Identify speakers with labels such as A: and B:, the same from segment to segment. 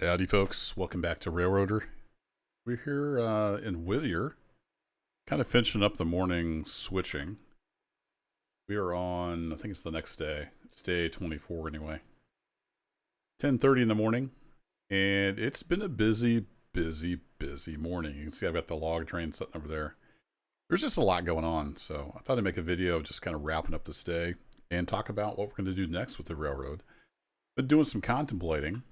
A: Howdy folks, welcome back to Railroader. We're here in Whittier, kind of finishing up the morning switching. We are on, I think it's the next day. It's day 24 anyway. 10:30 in the morning, and it's been a busy morning. You can see I've got the log train sitting over there. There's just a lot going on, so I thought I'd make a video just kind of wrapping up this day and talk about what we're going to do next with the railroad. Been doing some contemplating.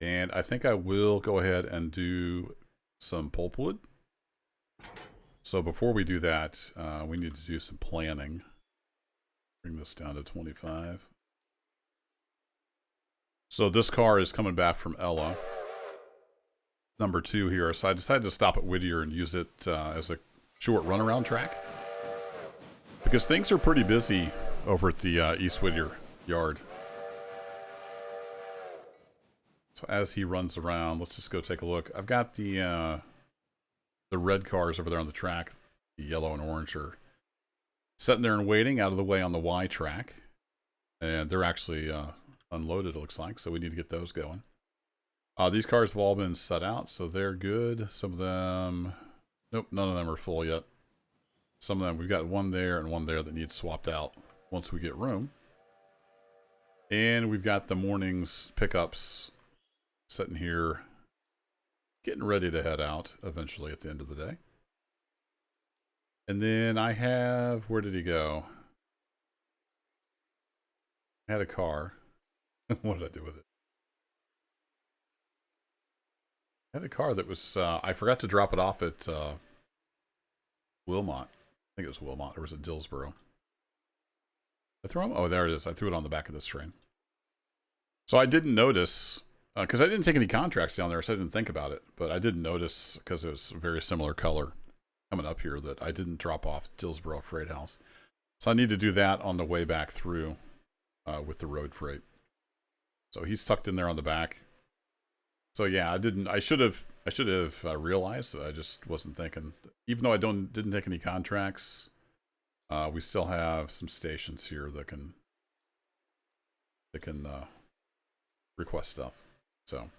A: And I think I will go ahead and do some pulpwood. So before we do that, we need to do some planning. Bring this down to 25. So this car is coming back from Ella. Number 2 here. So I decided to stop at Whittier and use it as a short runaround track. Because things are pretty busy over at the East Whittier yard. So as he runs around, let's just go take a look. I've got the red cars over there on the track. The yellow and orange are sitting there and waiting out of the way on the Y track. And they're actually unloaded, it looks like. So we need to get those going. These cars have all been set out, so they're good. Some of them, nope, none of them are full yet. Some of them, we've got one there and one there that needs swapped out once we get room. And we've got the morning's pickups sitting here, getting ready to head out eventually at the end of the day. And then I have, where did he go? I had a car. What did I do with it? I had a car that was, I forgot to drop it off at Wilmot. I think it was Wilmot, or was it Dillsboro? I threw him? Oh, there it is. I threw it on the back of this train. So I didn't notice, because I didn't take any contracts down there, so I didn't think about it. But I did notice, because it was a very similar color coming up here, that I didn't drop off Dillsboro Freight House. So I need to do that on the way back through with the road freight. So he's tucked in there on the back. So yeah, I should have realized. I just wasn't thinking. Even though I didn't take any contracts, we still have some stations here that can request stuff. So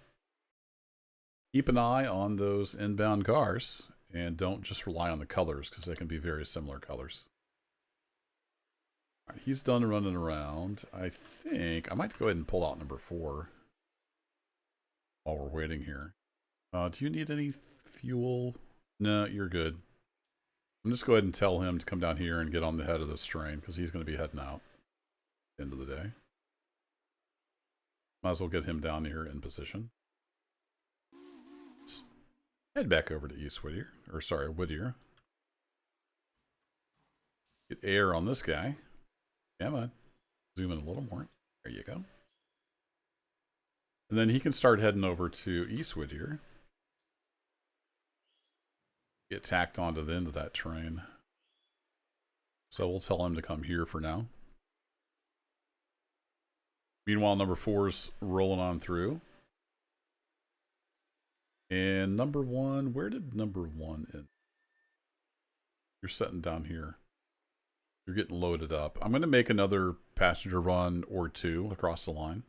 A: keep an eye on those inbound cars and don't just rely on the colors because they can be very similar colors. All right, he's done running around. I think I might go ahead and pull out number 4 while we're waiting here. Do you need any fuel? No, you're good. I'm just go ahead and tell him to come down here and get on the head of this train because he's going to be heading out at the end of the day. Might as well get him down here in position. Let's head back over to East Whittier, or sorry, Whittier. Get air on this guy. Come on. Zoom in a little more. There you go. And then he can start heading over to East Whittier. Get tacked onto the end of that train. So we'll tell him to come here for now. Meanwhile, number 4's rolling on through. And number 1, where did number 1 end? You're sitting down here. You're getting loaded up. I'm going to make another passenger run or 2 across the line.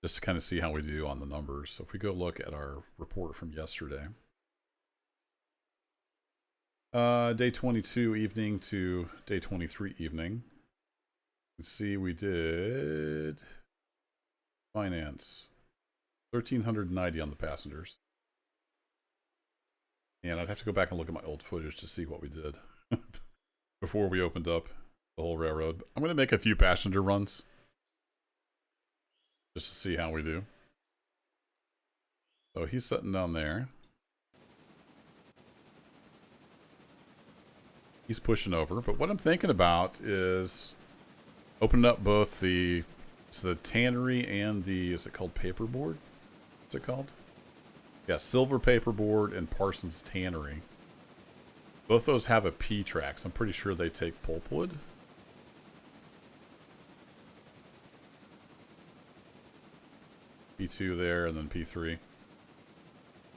A: Just to kind of see how we do on the numbers. So if we go look at our report from yesterday. Day 22 evening to day 23 evening. Let's see, we did finance 1,390 on the passengers. And I'd have to go back and look at my old footage to see what we did before we opened up the whole railroad. I'm going to make a few passenger runs just to see how we do. So he's sitting down there. He's pushing over. But what I'm thinking about is opening up both the tannery and the, is it called paperboard? What's it called? Yeah, Silver Paperboard and Parsons Tannery. Both those have a P track, so I'm pretty sure they take pulpwood. P2 there, and then P3.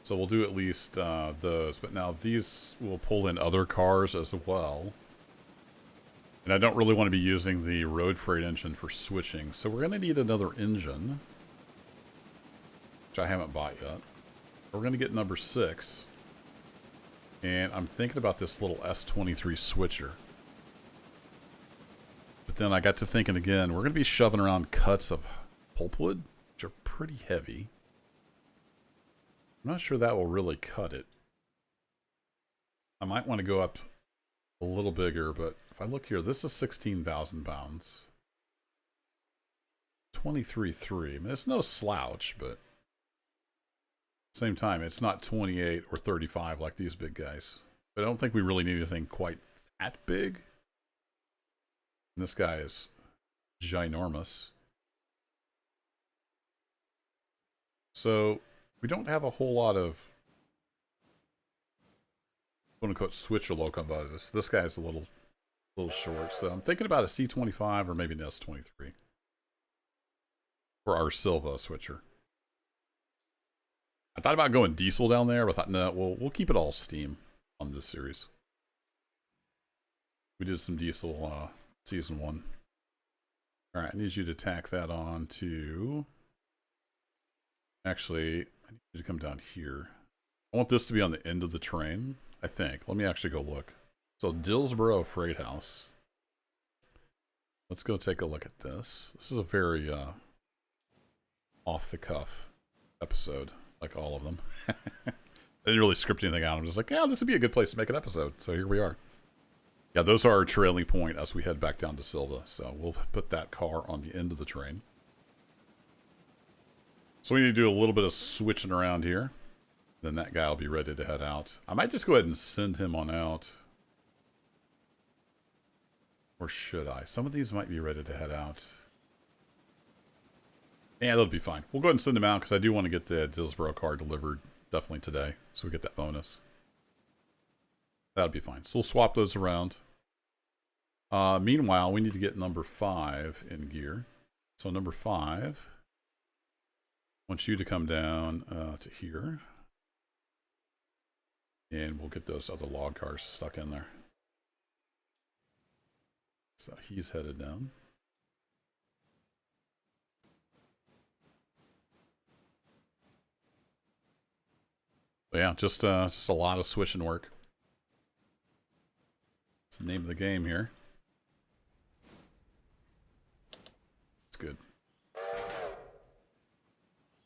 A: So we'll do at least those. But now these will pull in other cars as well. And I don't really want to be using the road freight engine for switching. So we're going to need another engine. which I haven't bought yet. We're going to get number 6. And I'm thinking about this little S23 switcher. But then I got to thinking again, we're going to be shoving around cuts of pulpwood, which are pretty heavy. I'm not sure that will really cut it. I might want to go up a little bigger, but if I look here, this is 16,000 pounds. 23.3. I mean, it's no slouch, but at the same time, it's not 28 or 35 like these big guys. But I don't think we really need anything quite that big. And this guy is ginormous. So we don't have a whole lot of quote-unquote switcher locomotives. This guy's a little short. So I'm thinking about a C25 or maybe an S23 for our Silva switcher. I thought about going diesel down there, but I thought, no, we'll keep it all steam on this series. We did some diesel season 1. All right, I need you to tack that on to... Actually, I need you to come down here. I want this to be on the end of the train, I think. Let me actually go look. So, Dillsboro Freight House. Let's go take a look at this. This is a very off-the-cuff episode, like all of them. I didn't really script anything out. I'm just like, yeah, this would be a good place to make an episode. So here we are. Yeah, those are our trailing point as we head back down to Silva. So we'll put that car on the end of the train. So we need to do a little bit of switching around here. Then that guy will be ready to head out. I might just go ahead and send him on out. Or should I? Some of these might be ready to head out. Yeah, that'll be fine. We'll go ahead and send him out because I do want to get the Dillsboro car delivered definitely today. So we get that bonus. That'll be fine. So we'll swap those around. Meanwhile, we need to get number 5 in gear. So number 5... I want you to come down to here. And we'll get those other log cars stuck in there. So he's headed down. But yeah, just a lot of switching work. That's the name of the game here. It's good.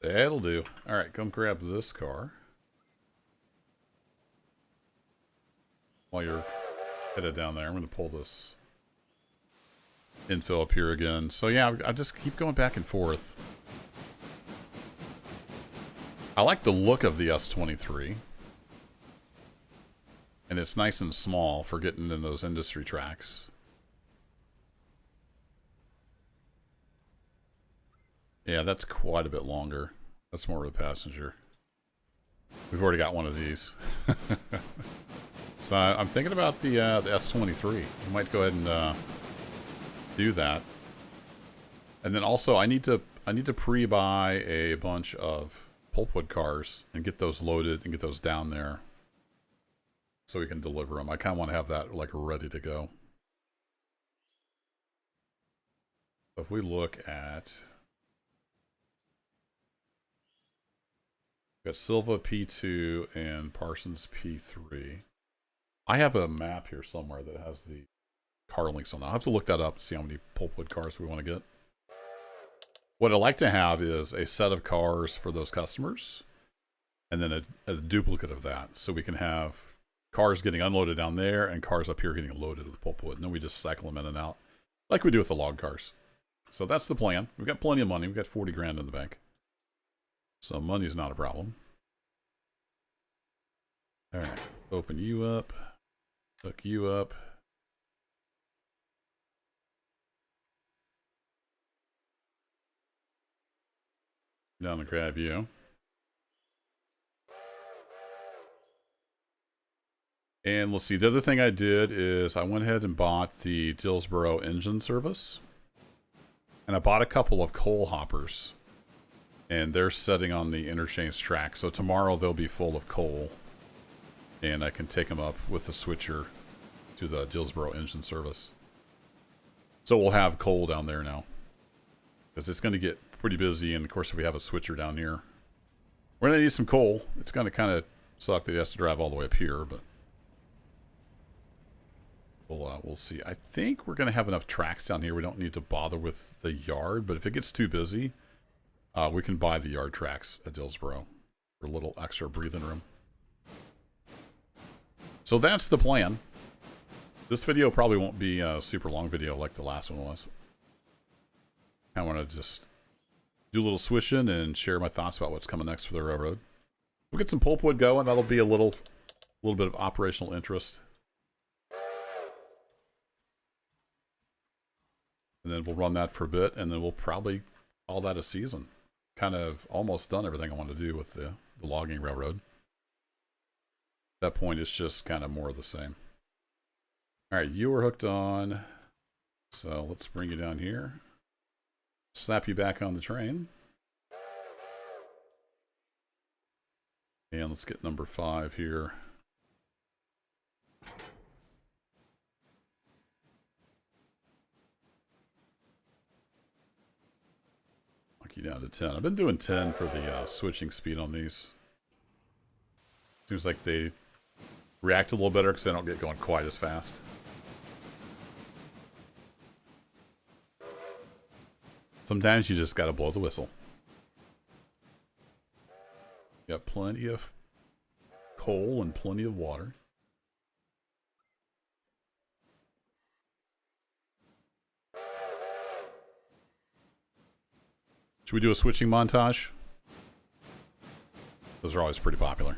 A: That'll do. Alright, come grab this car. While you're headed down there, I'm going to pull this infill up here again. So yeah, I just keep going back and forth. I like the look of the S23. And it's nice and small for getting in those industry tracks. Yeah, that's quite a bit longer. That's more of a passenger. We've already got one of these. So I'm thinking about the S23. We might go ahead and do that. And then also, I need to pre-buy a bunch of pulpwood cars and get those loaded and get those down there so we can deliver them. I kind of want to have that like ready to go. So if we look at... We've got Silva P2 and Parsons P3. I have a map here somewhere that has the car links on that. I'll have to look that up and see how many pulpwood cars we want to get. What I'd like to have is a set of cars for those customers and then a duplicate of that. So we can have cars getting unloaded down there and cars up here getting loaded with pulpwood. And then we just cycle them in and out like we do with the log cars. So that's the plan. We've got plenty of money. We've got 40 grand in the bank. So money's not a problem. All right, open you up, hook you up. Down and grab you. And let's see, the other thing I did is I went ahead and bought the Dillsboro engine service. And I bought a couple of coal hoppers. And they're setting on the interchange track. So tomorrow they'll be full of coal. And I can take them up with the switcher to the Dillsboro engine service. So we'll have coal down there now. Because it's going to get pretty busy. And of course, if we have a switcher down here, We're going to need some coal. It's going to kind of suck that he has to drive all the way up here, but we'll see. I think we're going to have enough tracks down here. We don't need to bother with the yard, but if it gets too busy, we can buy the yard tracks at Dillsboro for a little extra breathing room. So that's the plan. This video probably won't be a super long video like the last one was. I want to just do a little switching and share my thoughts about what's coming next for the railroad. We'll get some pulpwood going. That'll be a little bit of operational interest. And then we'll run that for a bit, and then we'll probably call that a season. Kind of almost done everything I want to do with the logging railroad. At that point, it's just kind of more of the same. All right, you were hooked on. So let's bring you down here. Slap you back on the train. And let's get number 5 here. Knock you down to 10. I've been doing 10 for the switching speed on these. Seems like they react a little better because they don't get going quite as fast. Sometimes you just gotta blow the whistle. Got plenty of coal and plenty of water. Should we do a switching montage? Those are always pretty popular.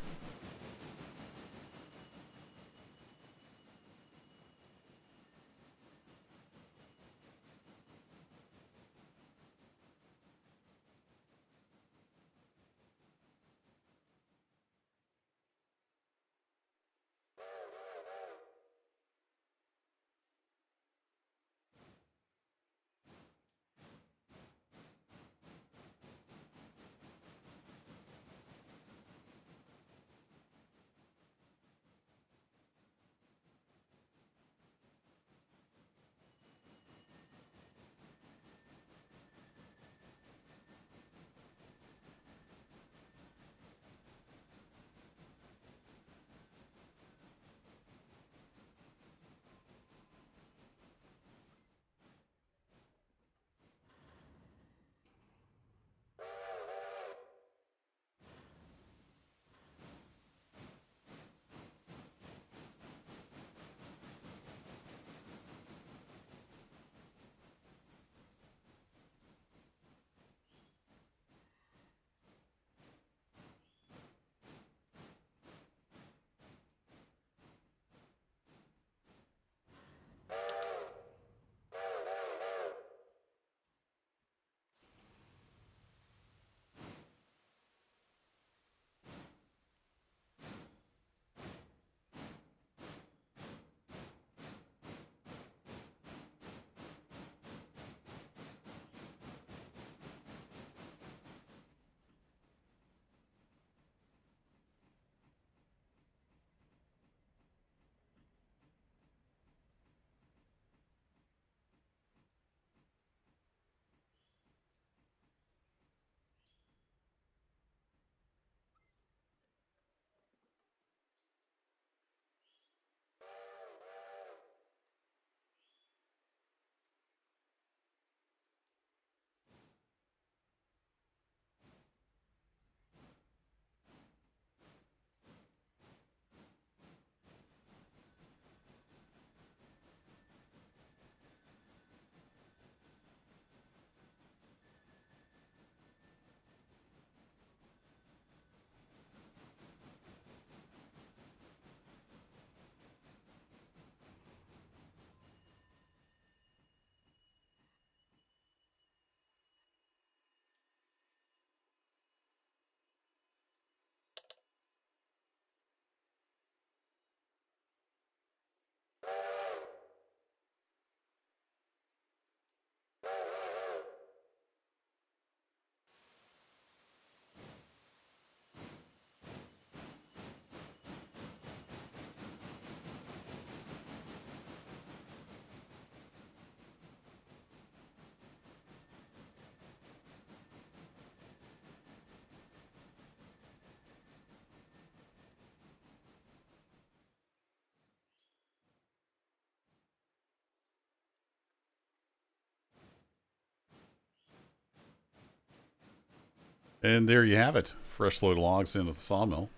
A: And there you have it. Fresh load of logs into the sawmill.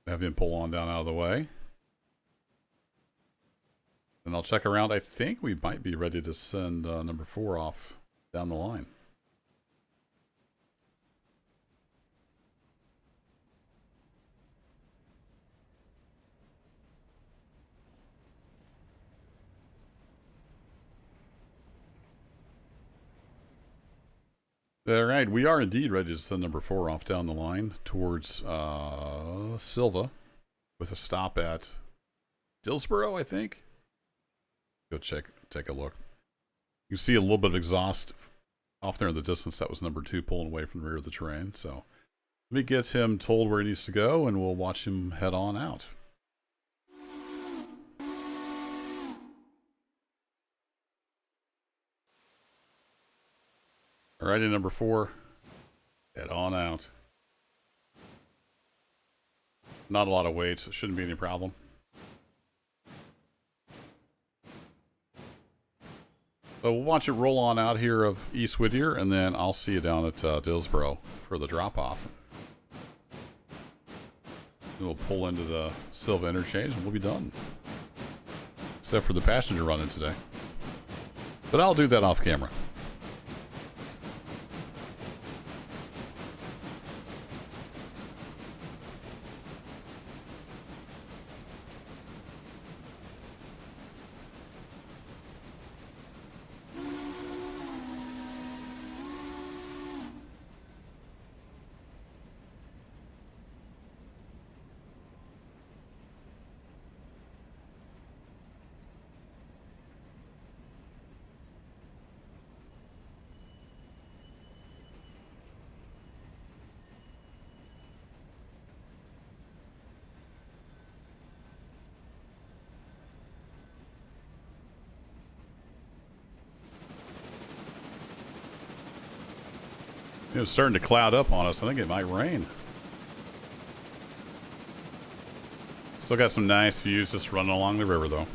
A: Have him pull on down out of the way. And I'll check around. I think we might be ready to send number 4 off down the line. All right, we are indeed ready to send number 4 off down the line towards Silva with a stop at Dillsboro, I think. Go take a look. You can see a little bit of exhaust off there in the distance. That was number 2 pulling away from the rear of the train. So let me get him told where he needs to go, and we'll watch him head on out. Alrighty, number 4, head on out. Not a lot of weight, so it shouldn't be any problem. So we'll watch it roll on out here of East Whittier, and then I'll see you down at Dillsboro for the drop-off. We'll pull into the Silva interchange, and we'll be done. Except for the passenger running today. But I'll do that off camera. It's starting to cloud up on us. I think it might rain. Still got some nice views just running along the river, though.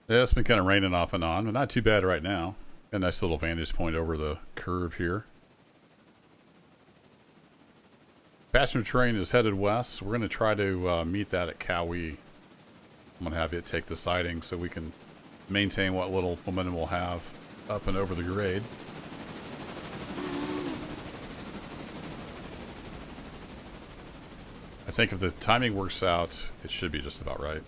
A: Yeah, it's been kind of raining off and on, but not too bad right now. Got a nice little vantage point over the curve here. Passenger train is headed west. We're going to try to meet that at Cowee. I'm going to have it take the siding so we can maintain what little momentum we'll have up and over the grade. I think if the timing works out, it should be just about right.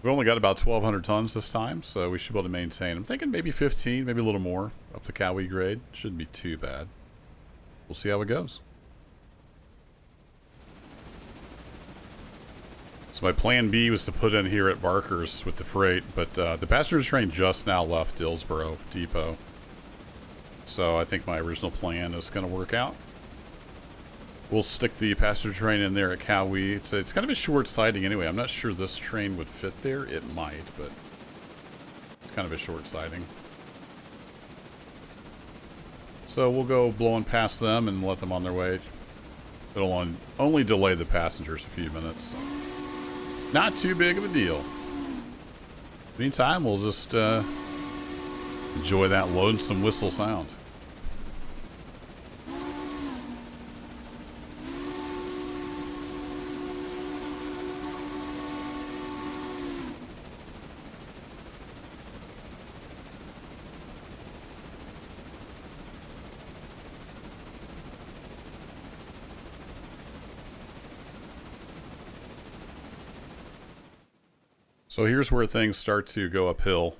A: We've only got about 1,200 tons this time, so we should be able to maintain. I'm thinking maybe 15, maybe a little more up the Cowee grade. Shouldn't be too bad. We'll see how it goes. So my plan B was to put in here at Barker's with the freight, but the passenger train just now left Dillsboro Depot. So I think my original plan is going to work out. We'll stick the passenger train in there at Cowee. It's kind of a short siding anyway. I'm not sure this train would fit there. It might, but it's kind of a short siding. So we'll go blowing past them and let them on their way. It'll only delay the passengers a few minutes. So. Not too big of a deal. Meantime, we'll just enjoy that lonesome whistle sound. So here's where things start to go uphill.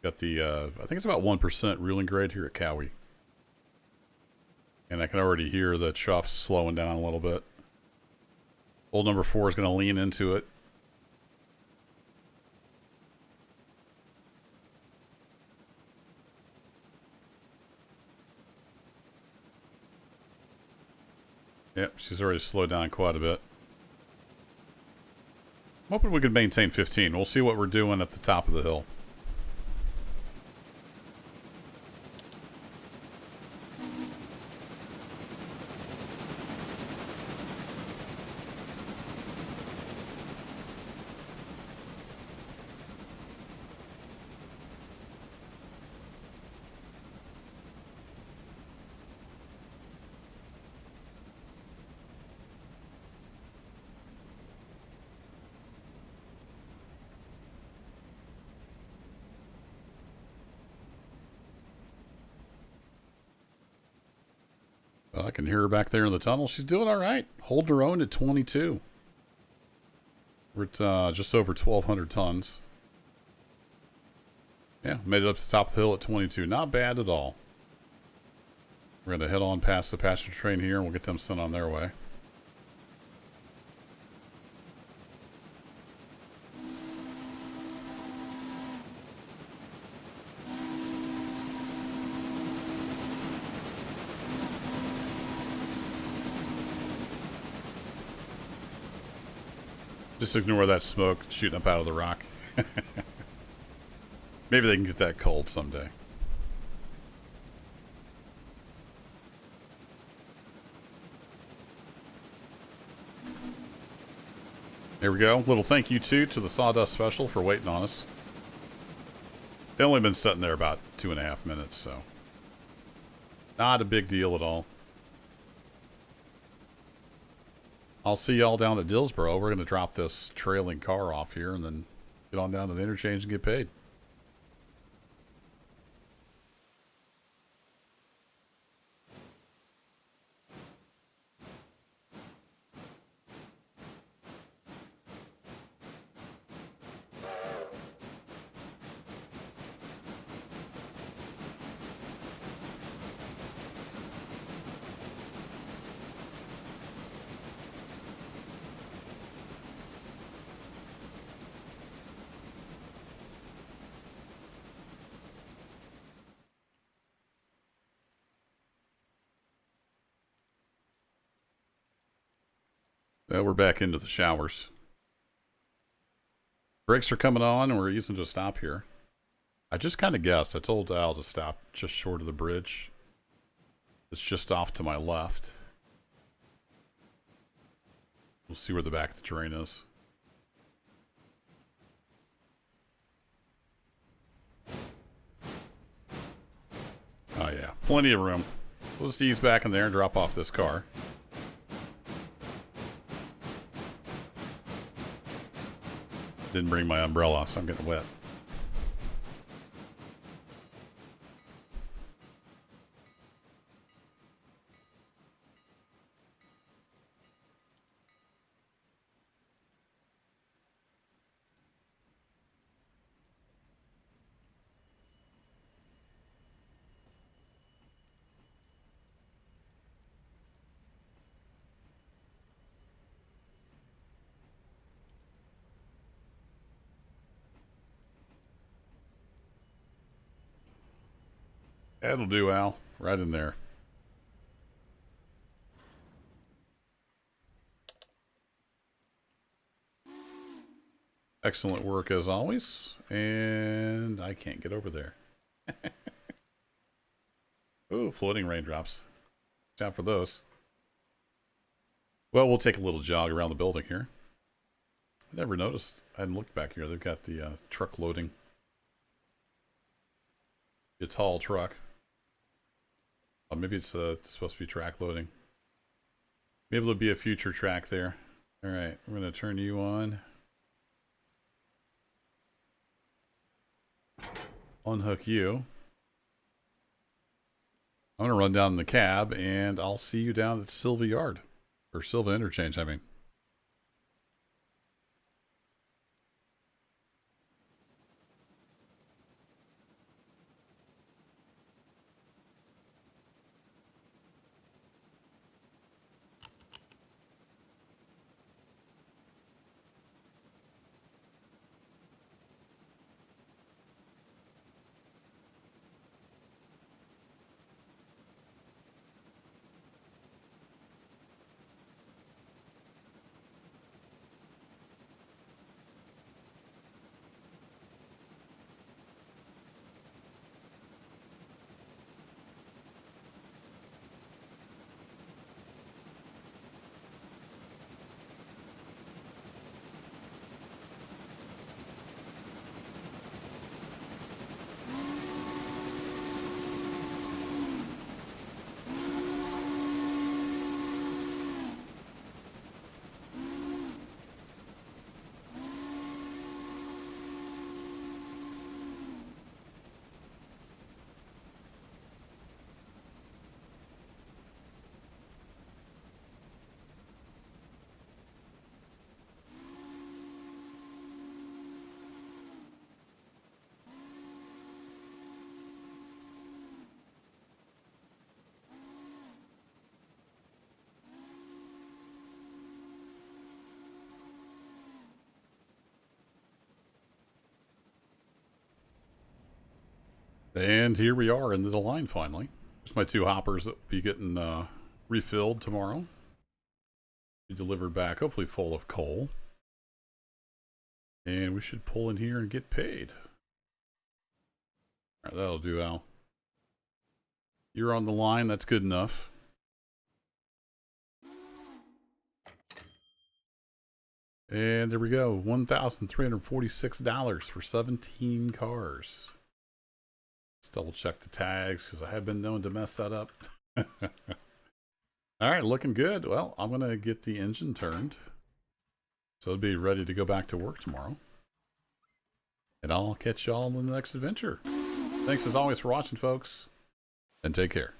A: Got the, I think it's about 1% ruling grade here at Cowie. And I can already hear the chuff slowing down a little bit. Old number 4 is going to lean into it. Yep, she's already slowed down quite a bit. I'm hoping we can maintain 15. We'll see what we're doing at the top of the hill. Well, I can hear her back there in the tunnel. She's doing all right. Holding her own at 22. We're at just over 1,200 tons. Yeah, made it up to the top of the hill at 22. Not bad at all. We're going to head on past the passenger train here, and we'll get them sent on their way. Just ignore that smoke shooting up out of the rock. Maybe they can get that cold someday. There we go. Little thank you too to the Sawdust Special for waiting on us. They've only been sitting there about 2.5 minutes, so not a big deal at all. I'll see y'all down at Dillsboro. We're going to drop this trailing car off here and then get on down to the interchange and get paid. We're back into the showers. Brakes are coming on, and we're using to stop here. I just kind of guessed. I told Al to stop just short of the bridge. It's just off to my left. We'll see where the back of the terrain is. Oh yeah, plenty of room. We'll just ease back in there and drop off this car. Didn't bring my umbrella, so I'm getting wet. That'll do, Al. Right in there. Excellent work as always. And I can't get over there. Ooh, floating raindrops. Watch out for those. Well, we'll take a little jog around the building here. I never noticed. I hadn't looked back here. They've got the truck loading. A tall truck. Oh, maybe it's supposed to be track loading. Maybe there'll be a future track there. All right, we're going to turn you on. Unhook you. I'm going to run down in the cab, and I'll see you down at Silva Yard. Or Silva Interchange, I mean. And here we are into the line finally. There's my 2 hoppers that will be getting refilled tomorrow. Be delivered back, hopefully full of coal. And we should pull in here and get paid. All right, that'll do, Al. You're on the line, that's good enough. And there we go, $1,346 for 17 cars. Let's double check the tags because I have been known to mess that up. All right, looking good. Well, I'm going to get the engine turned. So it'll be ready to go back to work tomorrow. And I'll catch y'all in the next adventure. Thanks as always for watching, folks. And take care.